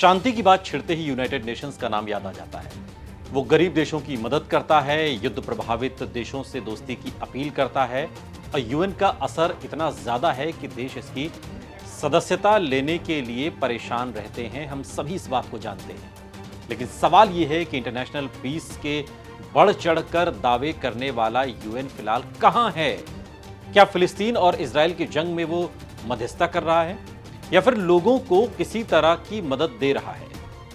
शांति की बात छिड़ते ही United Nations का नाम याद आ जाता है। वो गरीब देशों की मदद करता है, युद्ध प्रभावित देशों से दोस्ती की अपील करता है और यूएन का असर इतना ज्यादा है कि देश इसकी सदस्यता लेने के लिए परेशान रहते हैं। हम सभी इस बात को जानते हैं, लेकिन सवाल यह है कि इंटरनेशनल पीस के बढ़ चढ़कर दावे करने वाला यूएन फिलहाल कहां है? क्या फिलिस्तीन और इजराइल की जंग में वो मध्यस्थता कर रहा है या फिर लोगों को किसी तरह की मदद दे रहा है?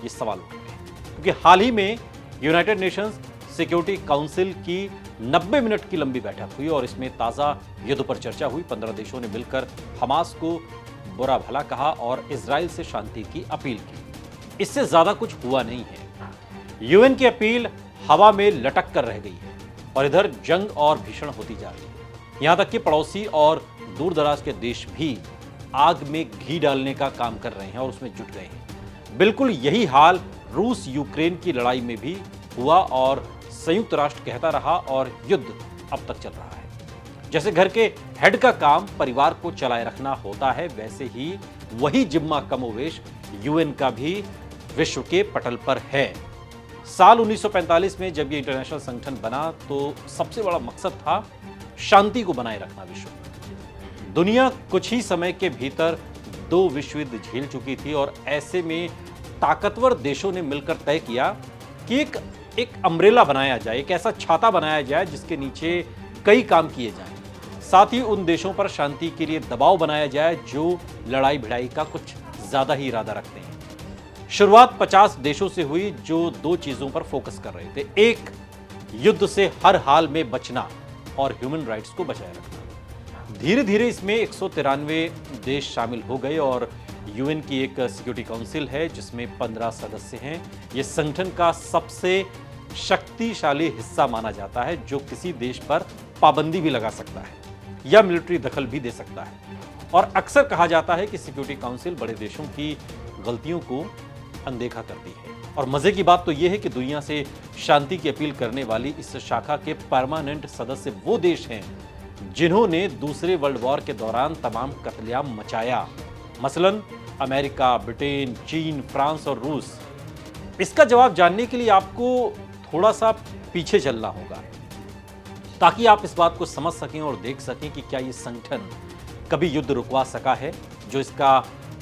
ये सवाल उठ रहे हैं क्योंकि हाल ही में यूनाइटेड नेशंस सिक्योरिटी काउंसिल की 90 मिनट की लंबी बैठक हुई और इसमें ताजा युद्ध पर चर्चा हुई। 15 देशों ने मिलकर हमास को बुरा भला कहा और इजराइल से शांति की अपील की। इससे ज्यादा कुछ हुआ नहीं है। यूएन की अपील हवा में लटक कर रह गई है और इधर जंग और भीषण होती जा रही है। यहां तक कि पड़ोसी और दूर दराज के देश भी आग में घी डालने का काम कर रहे हैं और उसमें जुट गए हैं। बिल्कुल यही हाल रूस यूक्रेन की लड़ाई में भी हुआ और संयुक्त राष्ट्र कहता रहा और युद्ध अब तक चल रहा है। जैसे घर के हेड का काम परिवार को चलाए रखना होता है, वैसे ही वही जिम्मा कमोवेश यूएन का भी विश्व के पटल पर है। साल 1945 में जब ये इंटरनेशनल संगठन बना तो सबसे बड़ा मकसद था शांति को बनाए रखना विश्व में। दुनिया कुछ ही समय के भीतर 2 विश्व युद्ध झेल चुकी थी और ऐसे में ताकतवर देशों ने मिलकर तय किया कि एक अम्ब्रेला बनाया जाए, एक ऐसा छाता बनाया जाए जिसके नीचे कई काम किए जाएं। साथ ही उन देशों पर शांति के लिए दबाव बनाया जाए जो लड़ाई भिड़ाई का कुछ ज्यादा ही इरादा रखते हैं। शुरुआत 50 देशों से हुई जो 2 चीजों पर फोकस कर रहे थे। एक, युद्ध से हर हाल में बचना और ह्यूमन राइट्स को बचाए रखना। धीरे धीरे इसमें 193 देश शामिल हो गए और यूएन की एक सिक्योरिटी काउंसिल है जिसमें 15 सदस्य हैं। यह संगठन का सबसे शक्तिशाली हिस्सा माना जाता है जो किसी देश पर पाबंदी भी लगा सकता है या मिलिट्री दखल भी दे सकता है। और अक्सर कहा जाता है कि सिक्योरिटी काउंसिल बड़े देशों की गलतियों को अनदेखा करती है। और मजे की बात तो यह है कि दुनिया से शांति की अपील करने वाली इस शाखा के परमानेंट सदस्य वो देश हैं जिन्होंने दूसरे वर्ल्ड वॉर के दौरान तमाम कत्लेआम मचाया, मसलन अमेरिका, ब्रिटेन, चीन, फ्रांस और रूस। इसका जवाब जानने के लिए आपको थोड़ा सा पीछे चलना होगा ताकि आप इस बात को समझ सकें और देख सकें कि क्या ये संगठन कभी युद्ध रुकवा सका है, जो इसका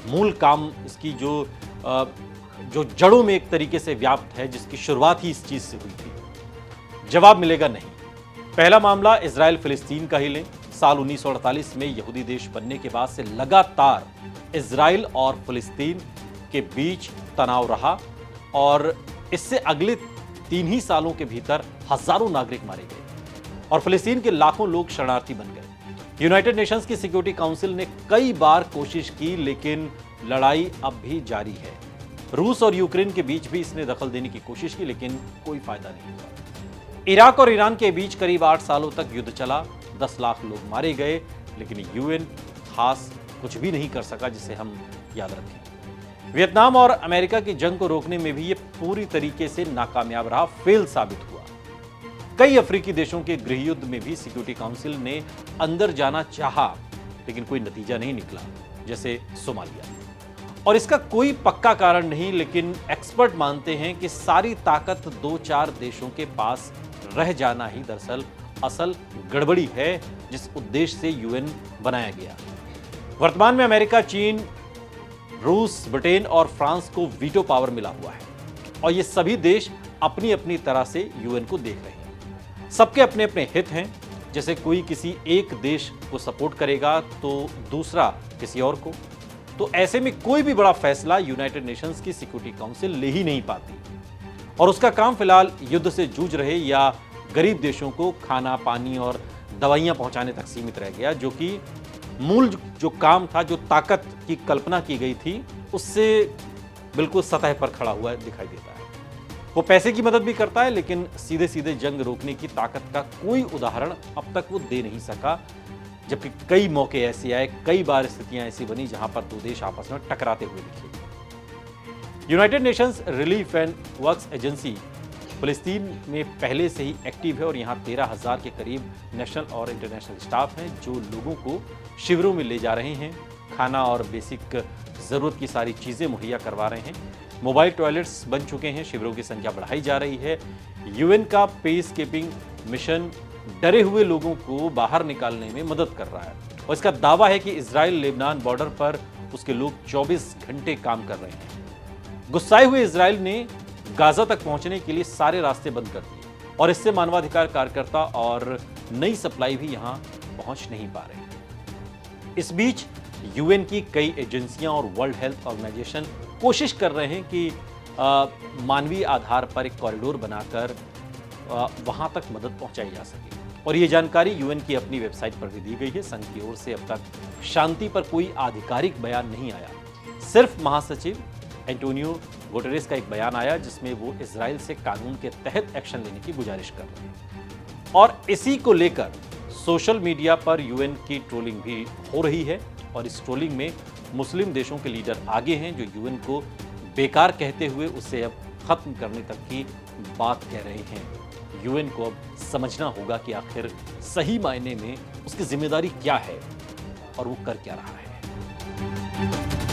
मूल काम, इसकी जो जड़ों में एक तरीके से व्याप्त है, जिसकी शुरुआत ही इस चीज से हुई थी। जवाब मिलेगा नहीं। पहला मामला इजराइल फिलिस्तीन का ही लें। साल 1948 में यहूदी देश बनने के बाद से लगातार इजराइल और फिलिस्तीन के बीच तनाव रहा और इससे अगले 3 ही सालों के भीतर हजारों नागरिक मारे गए और फिलिस्तीन के लाखों लोग शरणार्थी बन गए। यूनाइटेड नेशंस की सिक्योरिटी काउंसिल ने कई बार कोशिश की, लेकिन लड़ाई अब भी जारी है। रूस और यूक्रेन के बीच भी इसने दखल देने की कोशिश की, लेकिन कोई फायदा नहीं हुआ। इराक और ईरान के बीच करीब 8 सालों तक युद्ध चला, 10 लाख लोग मारे गए, लेकिन यूएन खास कुछ भी नहीं कर सका जिसे हम याद रखें। वियतनाम और अमेरिका की जंग को रोकने में भी ये पूरी तरीके से नाकामयाब रहा, फेल साबित हुआ। कई अफ्रीकी देशों के गृह युद्ध में भी सिक्योरिटी काउंसिल ने अंदर जाना चाहा, लेकिन कोई नतीजा नहीं निकला, जैसे सोमालिया। और इसका कोई पक्का कारण नहीं, लेकिन एक्सपर्ट मानते हैं कि सारी ताकत 2-4 देशों के पास रह जाना ही दरअसल असल गड़बड़ी है जिस उद्देश्य से यूएन बनाया गया। वर्तमान में अमेरिका, चीन, रूस, ब्रिटेन और फ्रांस को वीटो पावर मिला हुआ है और ये सभी देश अपनी अपनी तरह से यूएन को देख रहे हैं। सबके अपने अपने हित हैं। जैसे कोई किसी एक देश को सपोर्ट करेगा तो दूसरा किसी और को, तो ऐसे में कोई भी बड़ा फैसला यूनाइटेड नेशंस की सिक्योरिटी काउंसिल ले ही नहीं पाती और उसका काम फिलहाल युद्ध से जूझ रहे या गरीब देशों को खाना, पानी और दवाइयां पहुंचाने तक सीमित रह गया, जो कि मूल जो काम था, जो ताकत की कल्पना की गई थी, उससे बिल्कुल सतह पर खड़ा हुआ दिखाई देता है। वो पैसे की मदद भी करता है, लेकिन सीधे सीधे जंग रोकने की ताकत का कोई उदाहरण अब तक वो दे नहीं सका, जबकि कई मौके ऐसे आए, कई बार स्थितियां ऐसी बनी जहां पर 2 देश आपस में टकराते हुए दिखे। United Nations relief and works agency फिलिस्तीन में पहले से ही एक्टिव है और यहाँ 13,000 के करीब नेशनल और इंटरनेशनल स्टाफ हैं जो लोगों को शिविरों में ले जा रहे हैं, खाना और बेसिक ज़रूरत की सारी चीज़ें मुहैया करवा रहे हैं। मोबाइल टॉयलेट्स बन चुके हैं, शिविरों की संख्या बढ़ाई जा रही है। यूएन का पीस कीपिंग मिशन डरे हुए लोगों को बाहर निकालने में मदद कर रहा है और इसका दावा है कि इजराइल लेबनान बॉर्डर पर उसके लोग 24 घंटे काम कर रहे हैं। गुस्साए हुए इजराइल ने गाजा तक पहुंचने के लिए सारे रास्ते बंद कर दिए और इससे मानवाधिकार कार्यकर्ता और नई सप्लाई भी यहां पहुंच नहीं पा रहे। इस बीच यूएन की कई एजेंसियां और वर्ल्ड हेल्थ ऑर्गेनाइजेशन कोशिश कर रहे हैं कि मानवीय आधार पर एक कॉरिडोर बनाकर वहां तक मदद पहुंचाई जा सके और ये जानकारी यूएन की अपनी वेबसाइट पर भी दी गई है। संघ की ओर से अब तक शांति पर कोई आधिकारिक बयान नहीं आया। सिर्फ महासचिव एंटोनियो गुटेरेस का एक बयान आया जिसमें वो इजराइल से कानून के तहत एक्शन लेने की गुजारिश कर रहे हैं और इसी को लेकर सोशल मीडिया पर यूएन की ट्रोलिंग भी हो रही है और इस ट्रोलिंग में मुस्लिम देशों के लीडर आगे हैं जो यूएन को बेकार कहते हुए उसे अब खत्म करने तक की बात कह रहे हैं। यूएन को अब समझना होगा कि आखिर सही मायने में उसकी जिम्मेदारी क्या है और वो कर क्या रहा है।